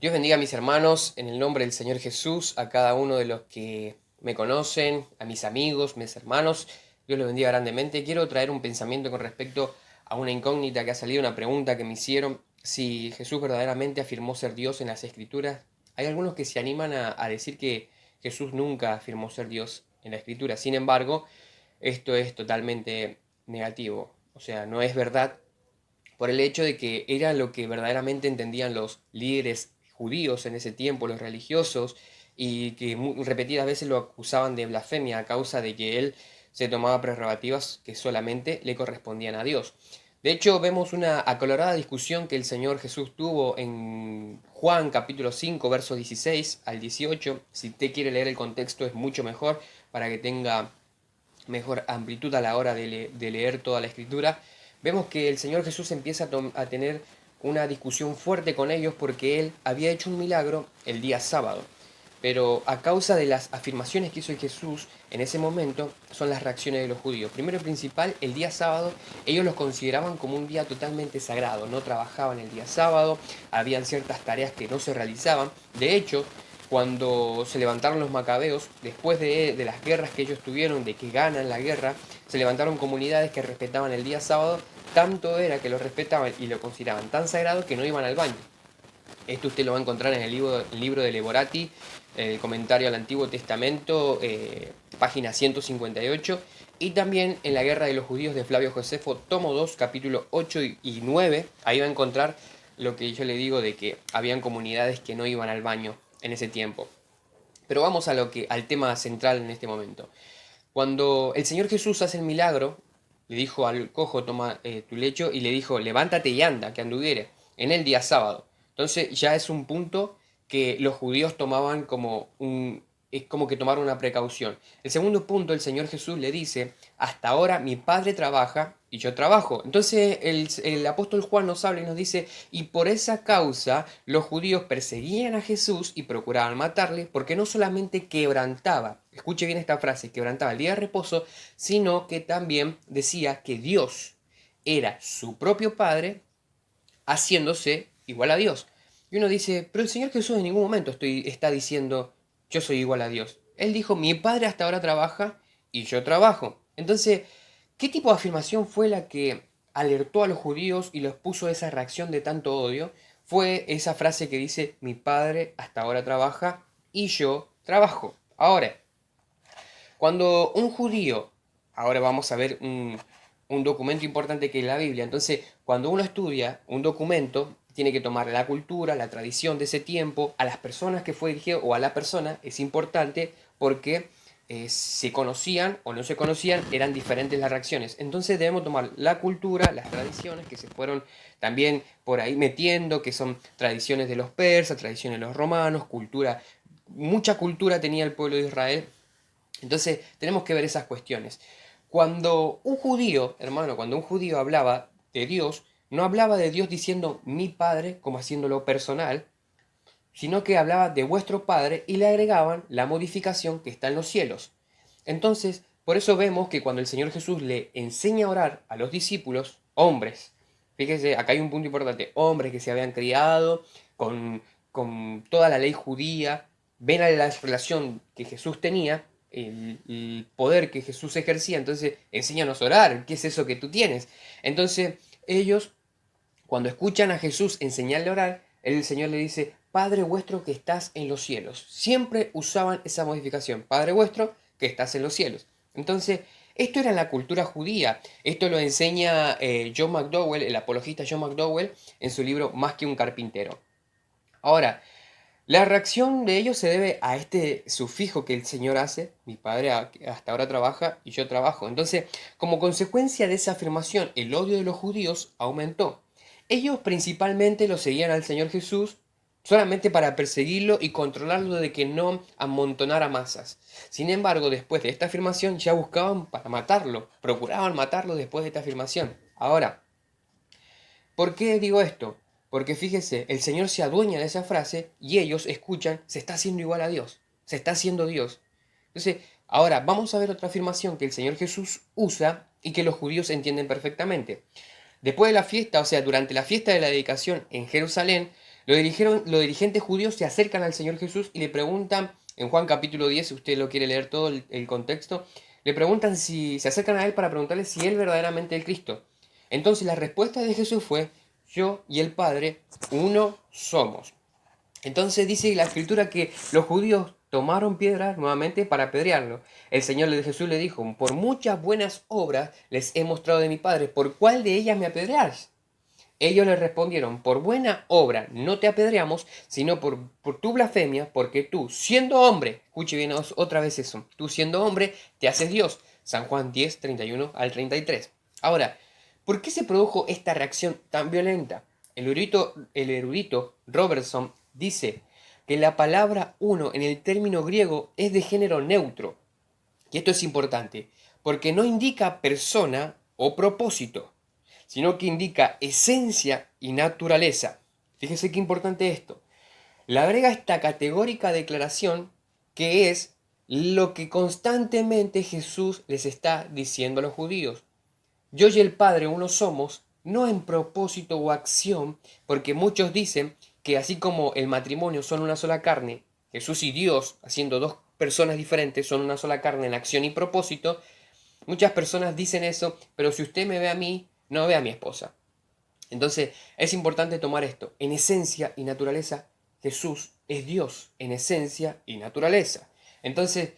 Dios bendiga a mis hermanos en el nombre del Señor Jesús, a cada uno de los que me conocen, a mis amigos, mis hermanos. Dios los bendiga grandemente. Quiero traer un pensamiento con respecto a una incógnita que ha salido, una pregunta que me hicieron, si Jesús verdaderamente afirmó ser Dios en las Escrituras. Hay algunos que se animan a decir que Jesús nunca afirmó ser Dios en la Escritura. Sin embargo, esto es totalmente negativo. O sea, no es verdad por el hecho de que era lo que verdaderamente entendían los líderes judíos en ese tiempo, los religiosos, y que repetidas veces lo acusaban de blasfemia a causa de que él se tomaba prerrogativas que solamente le correspondían a Dios. De hecho, vemos una acalorada discusión que el Señor Jesús tuvo en Juan capítulo 5, versos 16 al 18. Si usted quiere leer el contexto es mucho mejor para que tenga mejor amplitud a la hora de leer toda la escritura. Vemos que el Señor Jesús empieza a tener una discusión fuerte con ellos porque él había hecho un milagro el día sábado. Pero a causa de las afirmaciones que hizo Jesús en ese momento son las reacciones de los judíos. Primero y principal, el día sábado ellos los consideraban como un día totalmente sagrado. No trabajaban el día sábado, habían ciertas tareas que no se realizaban. De hecho, cuando se levantaron los macabeos, después de las guerras que ellos tuvieron, de que ganan la guerra, se levantaron comunidades que respetaban el día sábado, tanto era que lo respetaban y lo consideraban tan sagrado que no iban al baño. Esto usted lo va a encontrar en el libro de Leborati, el comentario al Antiguo Testamento, página 158, y también en la Guerra de los Judíos de Flavio Josefo, tomo 2, capítulo 8 y 9. Ahí va a encontrar lo que yo le digo de que habían comunidades que no iban al baño en ese tiempo. Pero vamos al tema central en este momento. Cuando el Señor Jesús hace el milagro, le dijo al cojo, toma tu lecho, y le dijo, levántate y anda, que anduviere, en el día sábado. Entonces ya es un punto que los judíos tomaban es como que tomaron una precaución. El segundo punto, el Señor Jesús le dice, hasta ahora mi Padre trabaja y yo trabajo. Entonces el apóstol Juan nos habla y nos dice, y por esa causa los judíos perseguían a Jesús y procuraban matarle, porque no solamente quebrantaba, escuche bien esta frase, quebrantaba el día de reposo, sino que también decía que Dios era su propio Padre, haciéndose igual a Dios. Y uno dice, pero el Señor Jesús en ningún momento está diciendo, yo soy igual a Dios. Él dijo, mi Padre hasta ahora trabaja y yo trabajo. Entonces, ¿qué tipo de afirmación fue la que alertó a los judíos y los puso a esa reacción de tanto odio? Fue esa frase que dice, mi Padre hasta ahora trabaja y yo trabajo. Ahora, cuando un judío, ahora vamos a ver un documento importante que es la Biblia, entonces cuando uno estudia un documento, tiene que tomar la cultura, la tradición de ese tiempo, a las personas que fue dirigido o a la persona, es importante porque se conocían o no se conocían, eran diferentes las reacciones. Entonces debemos tomar la cultura, las tradiciones que se fueron también por ahí metiendo, que son tradiciones de los persas, tradiciones de los romanos, cultura, mucha cultura tenía el pueblo de Israel. Entonces tenemos que ver esas cuestiones. Cuando un judío, hermano, cuando un judío hablaba de Dios, no hablaba de Dios diciendo mi Padre, como haciéndolo personal, sino que hablaba de vuestro Padre y le agregaban la modificación que está en los cielos. Entonces, por eso vemos que cuando el Señor Jesús le enseña a orar a los discípulos, hombres, fíjese, acá hay un punto importante, hombres que se habían criado con toda la ley judía, ven a la relación que Jesús tenía, el poder que Jesús ejercía, entonces enséñanos a orar, ¿qué es eso que tú tienes? Entonces ellos, cuando escuchan a Jesús enseñarle a orar, el Señor le dice, Padre vuestro que estás en los cielos. Siempre usaban esa modificación, Padre vuestro que estás en los cielos. Entonces, esto era la cultura judía. Esto lo enseña John McDowell, el apologista John McDowell, en su libro Más que un carpintero. Ahora, la reacción de ellos se debe a este sufijo que el Señor hace, mi padre hasta ahora trabaja y yo trabajo. Entonces, como consecuencia de esa afirmación, el odio de los judíos aumentó. Ellos principalmente lo seguían al Señor Jesús solamente para perseguirlo y controlarlo de que no amontonara masas. Sin embargo, después de esta afirmación ya buscaban para matarlo, procuraban matarlo después de esta afirmación. Ahora, ¿por qué digo esto? Porque fíjese, el Señor se adueña de esa frase y ellos escuchan, se está haciendo igual a Dios, se está haciendo Dios. Entonces, ahora vamos a ver otra afirmación que el Señor Jesús usa y que los judíos entienden perfectamente. Después de la fiesta, o sea, durante la fiesta de la dedicación en Jerusalén, Los dirigentes judíos se acercan al Señor Jesús y le preguntan, en Juan capítulo 10, si usted lo quiere leer todo el contexto, le preguntan si se acercan a él para preguntarle si él verdaderamente es el Cristo. Entonces la respuesta de Jesús fue, yo y el Padre uno somos. Entonces dice la escritura que los judíos tomaron piedras nuevamente para apedrearlo. El Señor de Jesús le dijo, por muchas buenas obras les he mostrado de mi Padre, ¿por cuál de ellas me apedreáis? Ellos le respondieron, por buena obra no te apedreamos, sino por tu blasfemia, porque tú, siendo hombre, escuche bien otra vez eso, tú siendo hombre, te haces Dios. San Juan 10, 31 al 33. Ahora, ¿por qué se produjo esta reacción tan violenta? El erudito Robertson dice que la palabra uno en el término griego es de género neutro. Y esto es importante, porque no indica persona o propósito, sino que indica esencia y naturaleza. Fíjese qué importante esto. Le agrega esta categórica declaración que es lo que constantemente Jesús les está diciendo a los judíos. Yo y el Padre uno somos, no en propósito o acción, porque muchos dicen que así como el matrimonio son una sola carne, Jesús y Dios, haciendo dos personas diferentes, son una sola carne en acción y propósito. Muchas personas dicen eso, pero si usted me ve a mí, no ve a mi esposa. Entonces es importante tomar esto. En esencia y naturaleza, Jesús es Dios, en esencia y naturaleza. Entonces,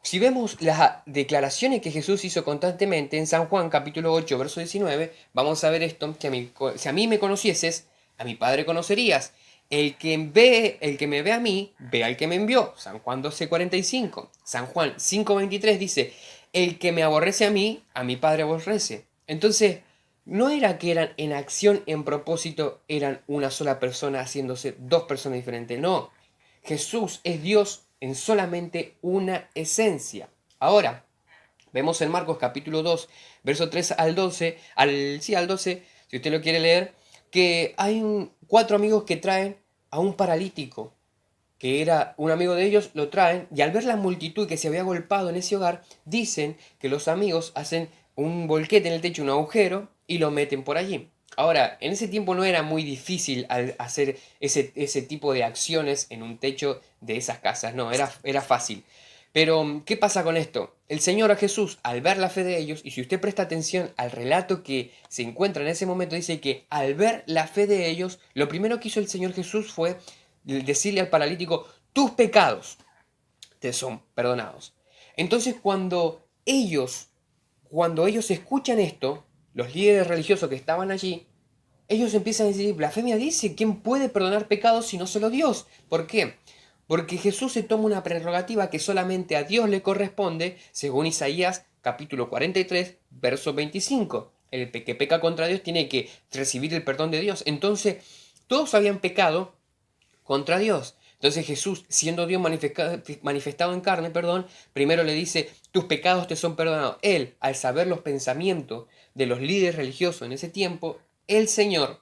si vemos las declaraciones que Jesús hizo constantemente en San Juan capítulo 8, verso 19, vamos a ver esto, que si a mí me conocieses, a mi Padre conocerías. El que me ve a mí, ve al que me envió. San Juan 12:45. San Juan 5:23 dice, el que me aborrece a mi Padre aborrece. Entonces, no era que eran en acción, en propósito, eran una sola persona haciéndose dos personas diferentes. No, Jesús es Dios en solamente una esencia. Ahora, vemos en Marcos capítulo 2, verso 3 al 12, al 12, si usted lo quiere leer, que hay cuatro amigos que traen a un paralítico, que era un amigo de ellos, lo traen, y al ver la multitud que se había agolpado en ese hogar, dicen que los amigos hacen un volquete en el techo, un agujero, y lo meten por allí. Ahora, en ese tiempo no era muy difícil hacer ese tipo de acciones en un techo de esas casas, no, era fácil. Pero, ¿qué pasa con esto? El Señor Jesús, al ver la fe de ellos, y si usted presta atención al relato que se encuentra en ese momento, dice que al ver la fe de ellos, lo primero que hizo el Señor Jesús fue decirle al paralítico, tus pecados te son perdonados. Entonces cuando ellos escuchan esto, los líderes religiosos que estaban allí, ellos empiezan a decir, blasfemia dice, ¿quién puede perdonar pecados si no solo Dios? ¿Por qué? Porque Jesús se toma una prerrogativa que solamente a Dios le corresponde, según Isaías capítulo 43, verso 25. El que peca contra Dios tiene que recibir el perdón de Dios. Entonces, todos habían pecado contra Dios. Entonces Jesús, siendo Dios manifestado en carne, primero le dice, tus pecados te son perdonados. Él, al saber los pensamientos de los líderes religiosos en ese tiempo, el Señor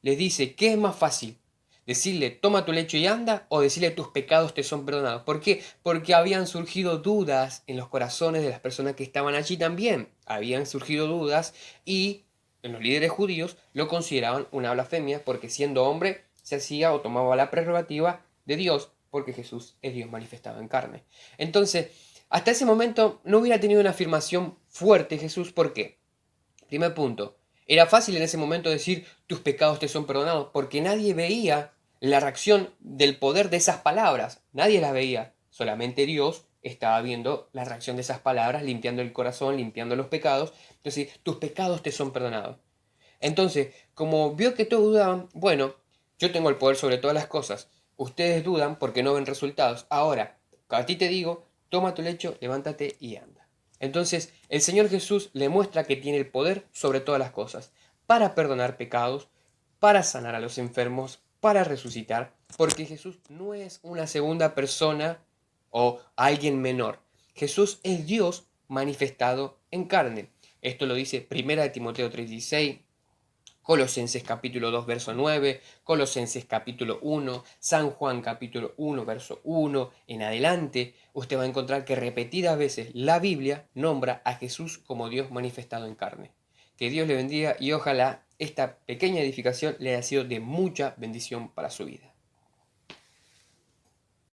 les dice, ¿qué es más fácil? Decirle, toma tu lecho y anda, o decirle, tus pecados te son perdonados. ¿Por qué? Porque habían surgido dudas en los corazones de las personas que estaban allí también. Habían surgido dudas y en los líderes judíos lo consideraban una blasfemia porque siendo hombre se hacía o tomaba la prerrogativa de Dios porque Jesús es Dios manifestado en carne. Entonces, hasta ese momento no hubiera tenido una afirmación fuerte Jesús. ¿Por qué? Primer punto. Era fácil en ese momento decir tus pecados te son perdonados porque nadie veía la reacción del poder de esas palabras. Nadie las veía. Solamente Dios estaba viendo la reacción de esas palabras, limpiando el corazón, limpiando los pecados. Entonces, tus pecados te son perdonados. Entonces, como vio que todos dudaban, bueno, yo tengo el poder sobre todas las cosas. Ustedes dudan porque no ven resultados. Ahora, a ti te digo, toma tu lecho, levántate y anda. Entonces, el Señor Jesús le muestra que tiene el poder sobre todas las cosas, para perdonar pecados, para sanar a los enfermos, para resucitar, porque Jesús no es una segunda persona o alguien menor. Jesús es Dios manifestado en carne. Esto lo dice 1 Timoteo 3:16, Colosenses capítulo 2, verso 9, Colosenses capítulo 1, San Juan capítulo 1, verso 1, en adelante, usted va a encontrar que repetidas veces la Biblia nombra a Jesús como Dios manifestado en carne. Que Dios le bendiga y ojalá esta pequeña edificación le haya sido de mucha bendición para su vida.